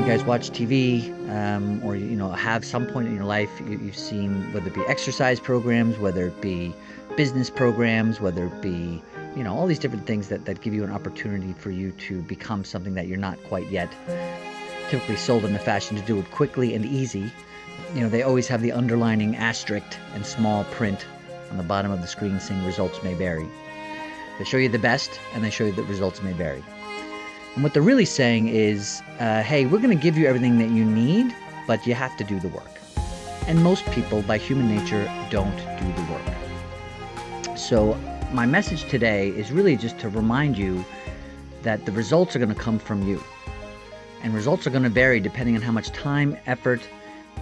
you guys watch TV, or have some point in your life you've seen, whether it be exercise programs, whether it be business programs, whether it be all these different things that give you an opportunity for you to become something that you're not quite yet. Typically sold in a fashion to do it quickly and easy. They always have the underlining asterisk and small print on the bottom of the screen saying results may vary. They show you the best and they show you that results may vary. And what they're really saying is, hey, we're going to give you everything that you need, but you have to do the work. And most people, by human nature, don't do the work. So my message today is really just to remind you that the results are going to come from you. And results are going to vary depending on how much time, effort,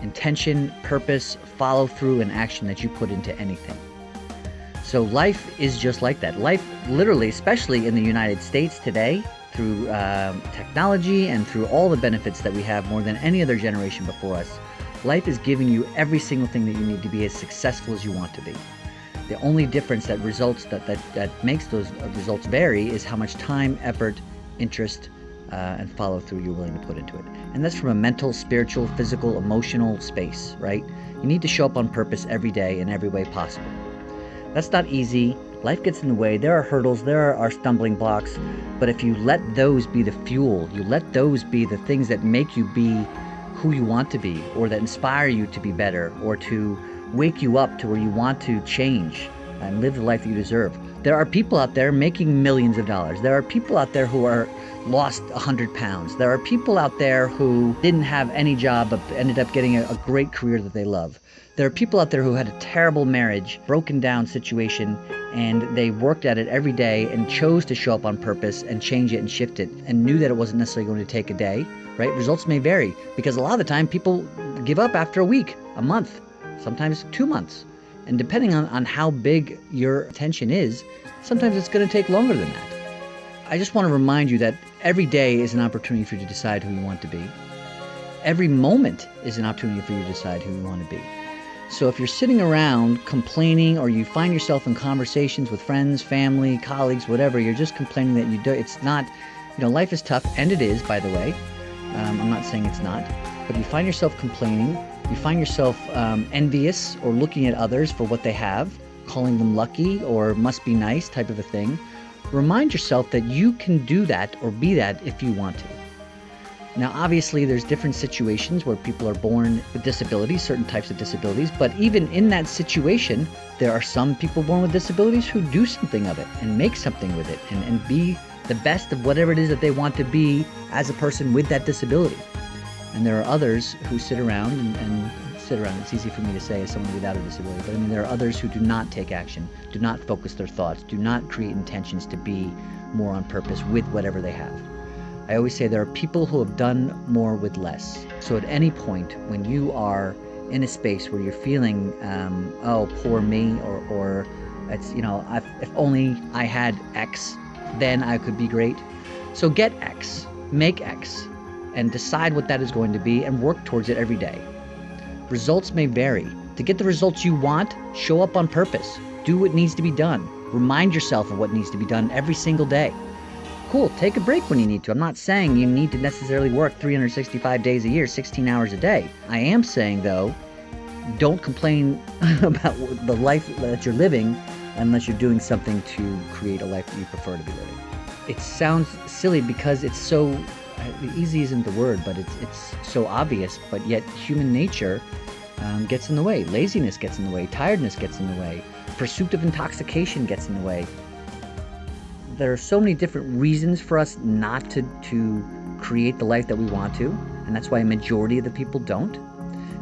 intention, purpose, follow through, and action that you put into anything. So life is just like that. Life literally, especially in the United States today, through technology and through all the benefits that we have more than any other generation before us, life is giving you every single thing that you need to be as successful as you want to be. The only difference that makes those results vary is how much time, effort, interest, and follow through you're willing to put into it. And that's from a mental, spiritual, physical, emotional space, right? You need to show up on purpose every day in every way possible. That's not easy. Life gets in the way. There are hurdles, there are stumbling blocks, but if you let those be the fuel, you let those be the things that make you be who you want to be, or that inspire you to be better, or to wake you up to where you want to change and live the life that you deserve. There are people out there making millions of dollars. There are people out there who are lost 100 pounds. There are people out there who didn't have any job but ended up getting a great career that they love. There are people out there who had a terrible marriage, broken down situation, and they worked at it every day and chose to show up on purpose and change it and shift it and knew that it wasn't necessarily going to take a day, right? Results may vary because a lot of the time people give up after a week, a month, sometimes 2 months. And depending on how big your attention is, sometimes it's going to take longer than that. I just want to remind you that every day is an opportunity for you to decide who you want to be. Every moment is an opportunity for you to decide who you want to be. So if you're sitting around complaining, or you find yourself in conversations with friends, family, colleagues, whatever, you're just complaining that it's not, life is tough, and it is, by the way. I'm not saying it's not. But you find yourself complaining, you find yourself envious or looking at others for what they have, calling them lucky or must be nice type of a thing. Remind yourself that you can do that or be that if you want to. Now, obviously, there's different situations where people are born with disabilities, certain types of disabilities, but even in that situation, there are some people born with disabilities who do something of it and make something with it and be the best of whatever it is that they want to be as a person with that disability. And there are others who sit around and sit around. It's easy for me to say as someone without a disability, but there are others who do not take action, do not focus their thoughts, do not create intentions to be more on purpose with whatever they have. I always say there are people who have done more with less. So at any point when you are in a space where you're feeling, oh, poor me, or it's, if only I had X, then I could be great. So get X, make X, and decide what that is going to be and work towards it every day. Results may vary. To get the results you want, show up on purpose. Do what needs to be done. Remind yourself of what needs to be done every single day. Cool, take a break when you need to. I'm not saying you need to necessarily work 365 days a year, 16 hours a day. I am saying, though, don't complain about the life that you're living unless you're doing something to create a life that you prefer to be living. It sounds silly because it's so, easy isn't the word, but it's so obvious, but yet human nature gets in the way. Laziness gets in the way. Tiredness gets in the way. Pursuit of intoxication gets in the way. There are so many different reasons for us not to create the life that we want to, and that's why a majority of the people don't.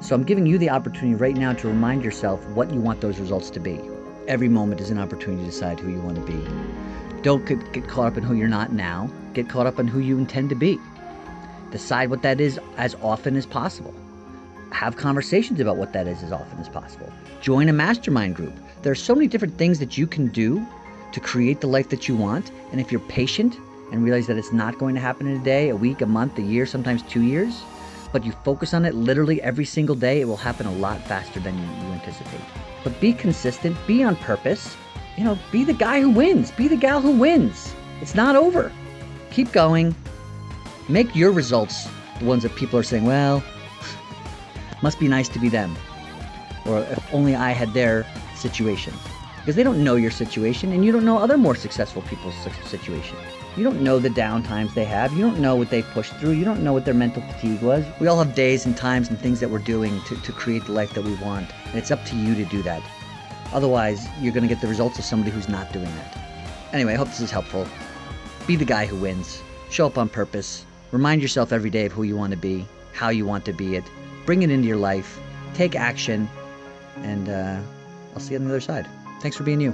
So I'm giving you the opportunity right now to remind yourself what you want those results to be. Every moment is an opportunity to decide who you want to be. Don't get caught up in who you're not now. Get caught up in who you intend to be. Decide what that is as often as possible. Have conversations about what that is as often as possible. Join a mastermind group. There are so many different things that you can do to create the life that you want. And if you're patient and realize that it's not going to happen in a day, a week, a month, a year, sometimes 2 years, but you focus on it literally every single day, it will happen a lot faster than you anticipate. But be consistent, be on purpose, be the guy who wins, be the gal who wins. It's not over. Keep going. Make your results The ones that people are saying, well, must be nice to be them. Or if only I had their situation. Because they don't know your situation, and you don't know other more successful people's situation. You don't know the down times they have. You don't know what they pushed through. You don't know what their mental fatigue was. We all have days and times and things that we're doing to create the life that we want. And it's up to you to do that. Otherwise, you're going to get the results of somebody who's not doing that. Anyway, I hope this is helpful. Be the guy who wins. Show up on purpose. Remind yourself every day of who you want to be, how you want to be it. Bring it into your life. Take action. And I'll see you on the other side. Thanks for being you.